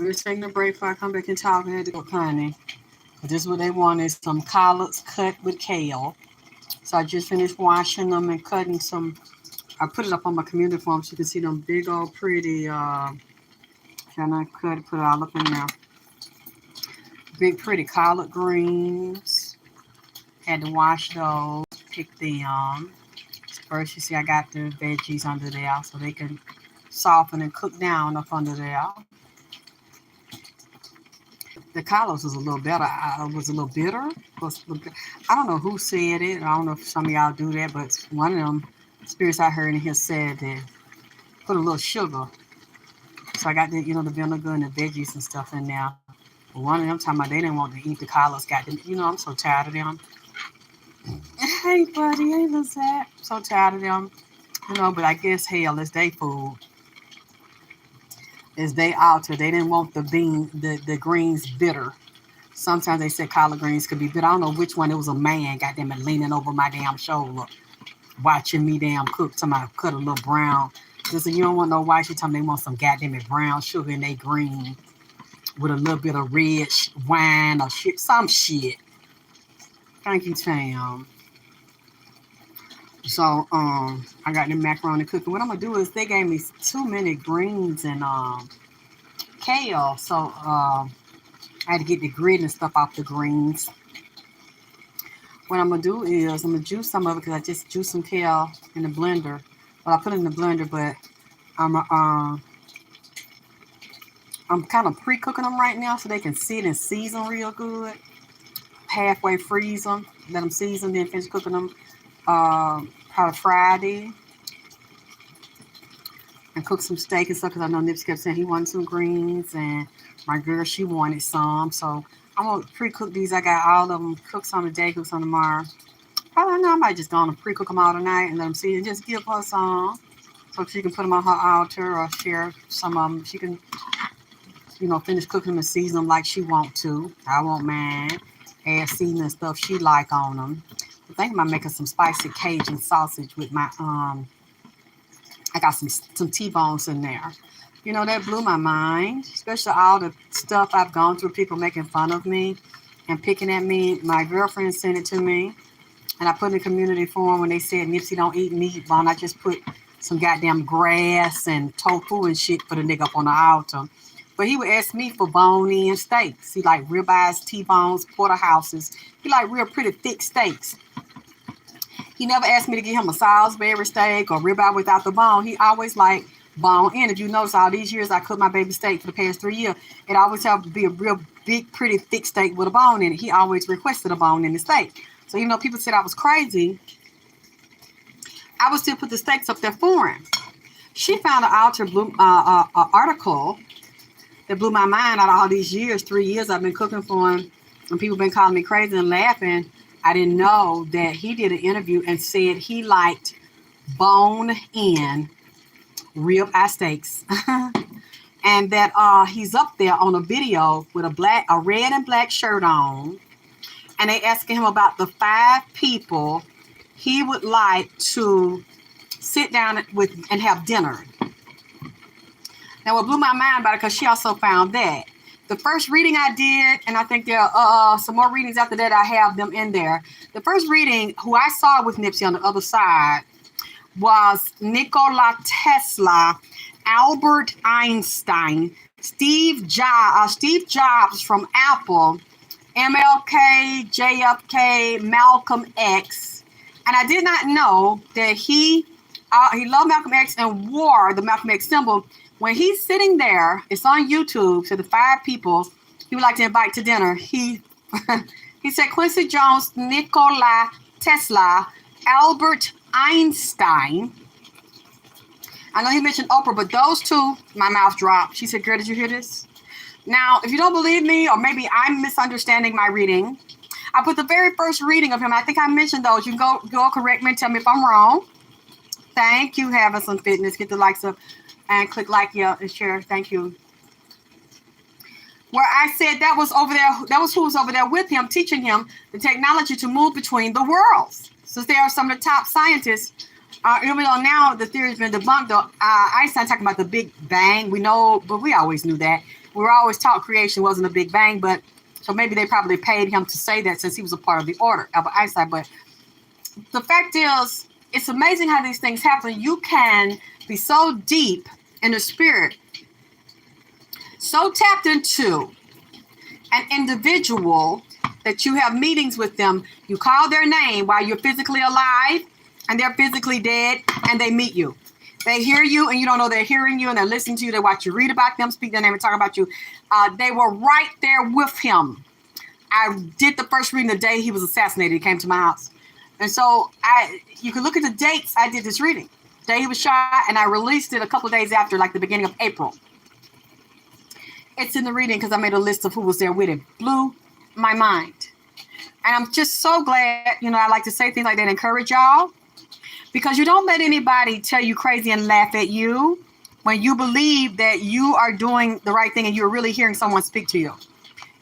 I'm just taking a break before I come back and talk. I had to go, honey. But this is what they want is some collards cut with kale. So I just finished washing them and cutting some. I put it up on my community form so you can see them big old pretty. Can I cut it? Put it all up in there. Big pretty collard greens. Had to wash those. Pick them. First, you see I got the veggies under there so they can soften and cook down up under there. The collards was a little better. Was a little bitter. I don't know who said it. I don't know if some of y'all do that, but one of them spirits I heard in here said that put a little sugar. So I got the the vinegar and the veggies and stuff in there. But one of them talking about they didn't want to eat the collards. Got them. I'm so tired of them. Hey buddy, hey Lizette. So tired of them. But I guess hell, it's their food. It's they altar. They didn't want the greens bitter. Sometimes they said collard greens could be bitter. I don't know which one. It was a man, goddamn it, leaning over my damn shoulder, watching me damn cook. Somebody cut a little brown. They said, you don't want no white. She told me they want some goddamn it brown sugar in their green with a little bit of red wine or shit, some shit. Thank you, Tam. So, I got the macaroni cooking. What I'm gonna do is they gave me too many greens and kale, so I had to get the grit and stuff off the greens. What I'm gonna do is I'm gonna juice some of it because I just juiced some kale in the blender. Well, I put it in the blender, but I'm kind of pre-cooking them right now so they can sit and season real good. Halfway freeze them, let them season, then finish cooking them. Probably Friday, and cook some steak and stuff because I know Nipsey kept saying he wanted some greens and my girl, she wanted some. So I'm going to pre-cook these. I got all of them. Cook some today, cook some tomorrow. Probably not. I might just go on and pre-cook them all tonight and let them see and just give her some so she can put them on her altar or share some of them. She can, finish cooking them and season them like she want to. I won't mind. Add seasoning and stuff she like on them. I'm thinking about making some spicy Cajun sausage with my, I got some T-bones in there. That blew my mind, especially all the stuff I've gone through, people making fun of me and picking at me. My girlfriend sent it to me, and I put in the community forum when they said Nipsey don't eat meat, but I just put some goddamn grass and tofu and shit for the nigga up on the altar. But he would ask me for bone-in steaks. He like ribeyes, T-bones, porterhouses. He like real pretty thick steaks. He never asked me to get him a Salisbury steak or ribeye without the bone. He always like bone in. If you notice, all these years I cooked my baby steak for the past 3 years, it always have to be a real big, pretty thick steak with a bone in it. He always requested a bone in the steak. So people said I was crazy, I would still put the steaks up there for him. She found an article that blew my mind out of all these years, 3 years I've been cooking for him, and people been calling me crazy and laughing. I didn't know that he did an interview and said he liked bone-in ribeye steaks. And that he's up there on a video with a red and black shirt on. And they asking him about the 5 people he would like to sit down with and have dinner. Now, what blew my mind about it, because she also found that the first reading I did, and I think there are some more readings after that, I have them in there. The first reading, who I saw with Nipsey on the other side, was Nikola Tesla, Albert Einstein, Steve Jobs from Apple, MLK, JFK, Malcolm X. And I did not know that he loved Malcolm X and wore the Malcolm X symbol. When he's sitting there, it's on YouTube, to the 5 people he would like to invite to dinner. He said Quincy Jones, Nikola Tesla, Albert Einstein. I know he mentioned Oprah, but those 2, my mouth dropped. She said, girl, did you hear this? Now, if you don't believe me, or maybe I'm misunderstanding my reading, I put the very first reading of him. I think I mentioned those. You can go correct me and tell me if I'm wrong. Thank you, Having Some Fitness. Get the likes up and click like, yeah, and share. Thank you. Where I said that was over there, that was who was over there with him, teaching him the technology to move between the worlds. Since they are some of the top scientists Even though now the theory's been debunked, though, Einstein talking about the Big Bang. We know, but we always knew that. We were always taught creation wasn't a Big Bang, but so maybe they probably paid him to say that since he was a part of the order, Albert Einstein. But the fact is, it's amazing how these things happen. You can be so deep in the spirit, so tapped into an individual that you have meetings with them. You call their name while you're physically alive and they're physically dead, and they meet you. They hear you and you don't know they're hearing you, and they're listening to you. They watch you read about them, speak their name, and talk about you. They were right there with him. I did the first reading the day he was assassinated. He came to my house. And so you can look at the dates I did this reading. The day he was shot, and I released it a couple of days after, like the beginning of April. It's in the reading because I made a list of who was there with him. Blew my mind. And I'm just so glad, I like to say things like that, encourage y'all. Because you don't let anybody tell you crazy and laugh at you when you believe that you are doing the right thing and you're really hearing someone speak to you.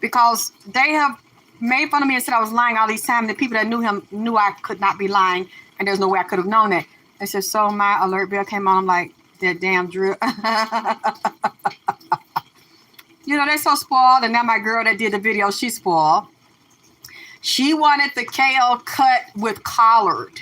Because they have made fun of me and said I was lying all these times. The people that knew him knew I could not be lying, and there's no way I could have known that. They said, so my alert bill came on. I'm like, that damn drill. They're so spoiled. And now my girl that did the video, she's spoiled. She wanted the kale cut with collard.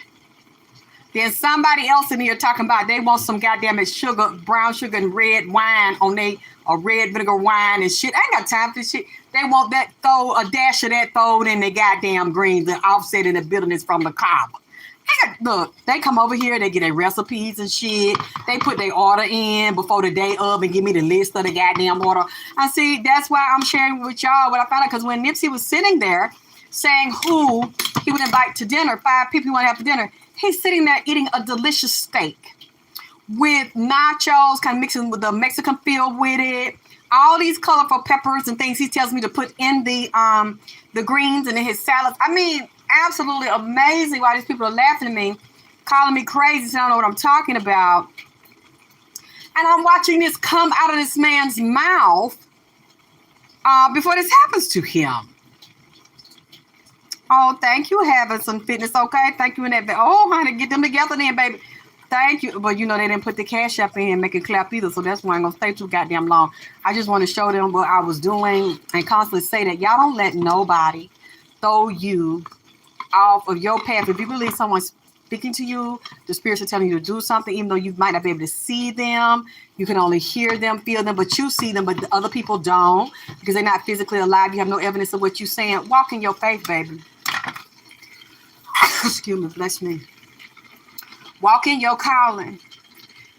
Then somebody else in here talking about they want some goddamn sugar, brown sugar and red wine on or red vinegar wine and shit. I ain't got time for this shit. They want that, throw a dash of that thrown in their goddamn greens and offset in the bitterness from the cob. Look, they come over here, they get their recipes and shit. They put their order in before the day of and give me the list of the goddamn order. I see, that's why I'm sharing with y'all what I found out. Because when Nipsey was sitting there saying who he would invite to dinner, 5 people he want to have for dinner, he's sitting there eating a delicious steak with nachos, kind of mixing with the Mexican feel with it. All these colorful peppers and things he tells me to put in the greens and in his salads. I mean, absolutely amazing why these people are laughing at me, calling me crazy, so I don't know what I'm talking about. And I'm watching this come out of this man's mouth before this happens to him. Oh, thank you, having some fitness. Okay, thank you in that. Oh, honey, get them together then, baby. Thank you. But they didn't put the cash up in and make it clap either, so that's why I'm going to stay too goddamn long. I just want to show them what I was doing and constantly say that y'all don't let nobody throw you off of your path. If you believe someone's speaking to you, the spirits are telling you to do something, even though you might not be able to see them, you can only hear them, feel them, but you see them, but the other people don't because they're not physically alive. You have no evidence of what you're saying. Walk in your faith, baby. Excuse me, bless me. Walk in your calling.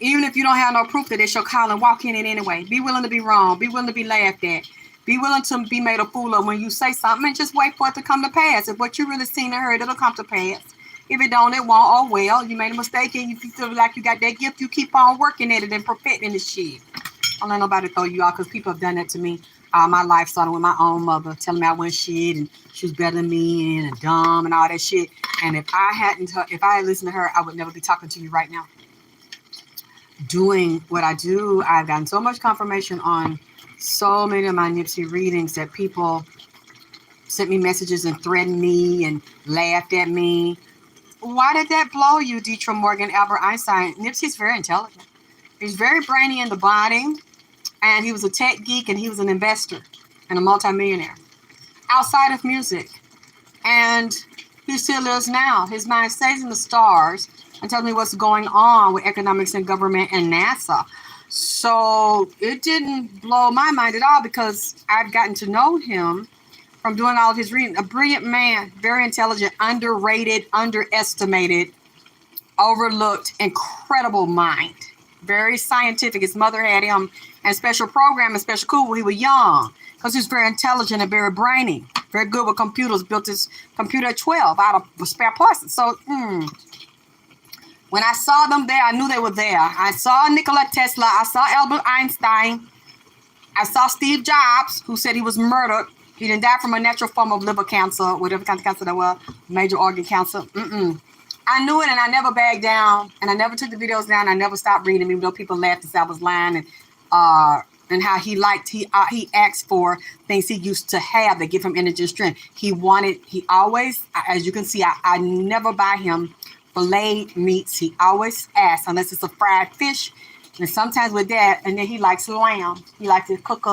Even if you don't have no proof that it's your calling, walk in it anyway. Be willing to be wrong. Be willing to be laughed at. Be willing to be made a fool of when you say something, and just wait for it to come to pass. If what you really seen and heard, it'll come to pass. If it don't, it won't. Oh, well, you made a mistake, and if you feel like you got that gift, you keep on working at it and perfecting the shit. Don't let nobody throw you out, because people have done that to me. My life started with my own mother, telling me I wasn't shit, and she was better than me, and dumb, and all that shit. And if I had listened to her, I would never be talking to you right now. Doing what I do, I've gotten so much confirmation on so many of my Nipsey readings that people sent me messages and threatened me and laughed at me. Why did that blow you, Dietrich Morgan, Albert Einstein? Nipsey's very intelligent. He's very brainy in the body, and he was a tech geek, and he was an investor and a multimillionaire outside of music. And he still lives now. His mind stays in the stars and tells me what's going on with economics and government and NASA. So it didn't blow my mind at all because I've gotten to know him from doing all of his reading. A brilliant man, very intelligent, underrated, underestimated, overlooked, incredible mind. Very scientific. His mother had him in special program and special school when he was young because he was very intelligent and very brainy. Very good with computers. Built his computer at 12 out of spare parts. So, when I saw them there, I knew they were there. I saw Nikola Tesla. I saw Albert Einstein. I saw Steve Jobs, who said he was murdered. He didn't die from a natural form of liver cancer, whatever kind of cancer that was, major organ cancer. I knew it, and I never bagged down, and I never took the videos down. I never stopped reading, even though people laughed and said I was lying, and how he asked for things he used to have that give him energy and strength. He always, as you can see, I never buy him filleted meats. He always asks, unless it's a fried fish. And sometimes with that, and then he likes lamb. He likes to cook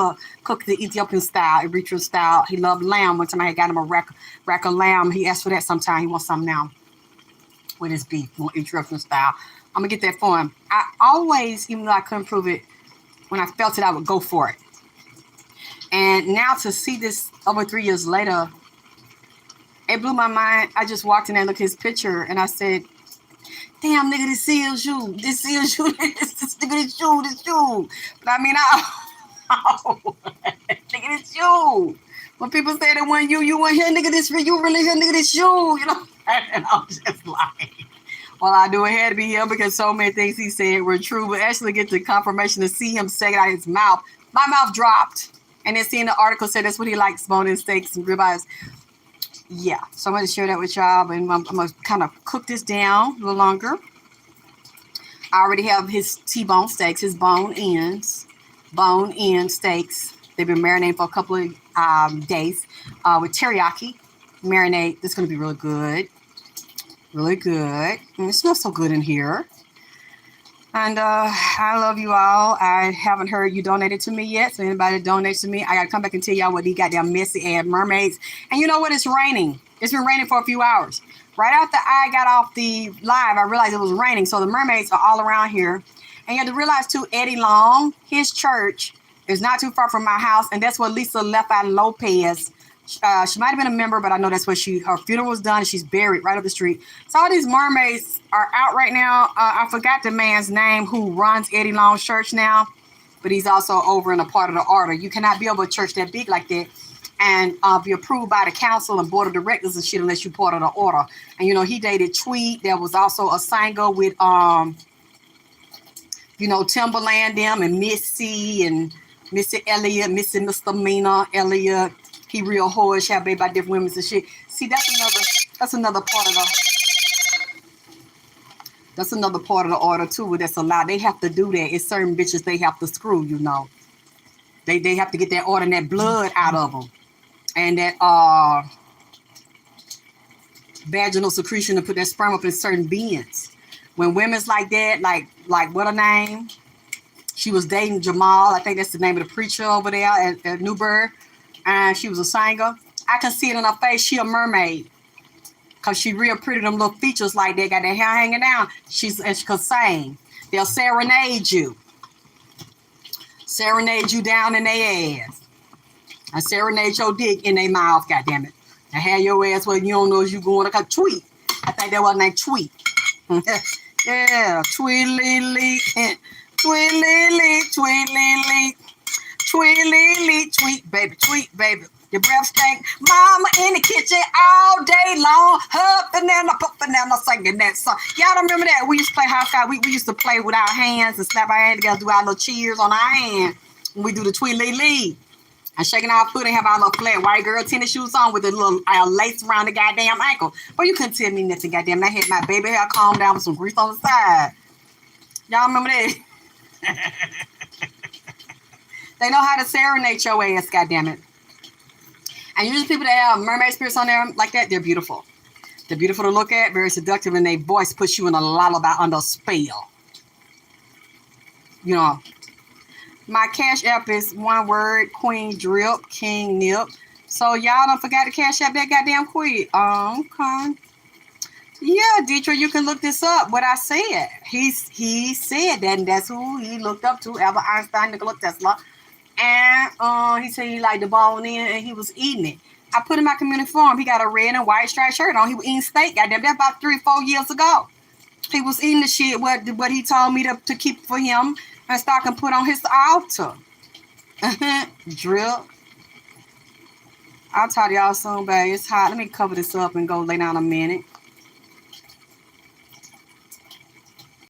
the Ethiopian style, Eritrean style. He loved lamb. One time I had got him a rack of lamb. He asked for that sometime. He wants some now with his beef, more Ethiopian style. I'm going to get that for him. I always, even though I couldn't prove it, when I felt it, I would go for it. And now to see this over 3 years later, it blew my mind. I just walked in there and looked at his picture, and I said, damn, nigga, this is you. This is you. This nigga, this you. This you. But I mean, nigga, this you. When people say that when you weren't here, nigga, this you really here, nigga, this you. You know? And I'm just like, well, I knew it had to be him because so many things he said were true. But actually get the confirmation to see him say it out of his mouth, my mouth dropped. And then seeing the article said that's what he likes, boning steaks and ribeyes. Yeah, so I'm going to share that with y'all, and I'm going to kind of cook this down a little longer. I already have his T-bone steaks, his bone-in steaks. They've been marinating for a couple of days with teriyaki marinade. This is going to be really good. Really good. And it smells so good in here. And I love you all. I haven't heard you donated to me yet. So anybody that donates to me, I got to come back and tell y'all what these goddamn messy ass mermaids. And you know what? It's raining. It's been raining for a few hours. Right after I got off the live, I realized it was raining. So the mermaids are all around here. And you have to realize too, Eddie Long, his church is not too far from my house. And that's where Lisa left out Lopez. She might have been a member, but I know that's where her funeral was done. And she's buried right up the street. So all these mermaids are out right now. I forgot the man's name who runs Eddie Long's church now, but he's also over in a part of the order. You cannot be over a church that big like that and be approved by the council and board of directors and shit unless you're part of the order. And you know, he dated Tweet. There was also a singer with Timberland them and Missy and Missy Elliott, Missy Misdemeanor Elliott. He real whorish, have baby by different women and shit. See, that's another part of the order too. That's allowed. They have to do that. It's certain bitches they have to screw. You know, they have to get that order and that blood out of them, and that vaginal secretion to put that sperm up in certain beings. When women's like that, like what her name? She was dating Jamal. I think that's the name of the preacher over there at Newburgh. And she was a singer. I can see it in her face. She a mermaid. Because she real pretty, them little features like that. Got their hair hanging down. She can sing. They'll serenade you. Serenade you down in their ass. And serenade your dick in their mouth, goddammit. And have your ass where you don't know if you going to tweet. I think that was named Tweet. Yeah, Tweet-lee-lee. Tweet-lee-lee. Tweet-lee-lee. Tweet-lee-lee, tweet, baby. Your breath stink. Mama in the kitchen all day long. Huffing and puffing and singing that song. Y'all don't remember that? We used to play hopscotch. We used to play with our hands and slap our hands together, do our little cheers on our hand. When we do the tweet-lee-lee. And shaking our foot and have our little flat white girl tennis shoes on with a little lace around the goddamn ankle. Well, you couldn't tell me nothing, goddamn. I had my baby hair combed down with some grease on the side. Y'all remember that? They know how to serenade your ass, goddammit. And usually people that have mermaid spirits on there like that, they're beautiful. They're beautiful to look at, very seductive, and their voice puts you in a lullaby under a spell. You know. My cash app is one word, Queen Drip, King Nip. So y'all don't forget to cash app that goddamn quick. Okay. Yeah, Deidre, you can look this up. What I said. He said that, and that's who he looked up to, Albert Einstein, Nikola Tesla. And he said he liked the bone in and he was eating it. I put him in my community forum. He got a red and white striped shirt on. He was eating steak. Goddamn, that's about 3 or 4 years ago. He was eating the shit what he told me to keep for him and stock and put on his altar. Drill. I'll talk to y'all soon, babe. It's hot. Let me cover this up and go lay down a minute.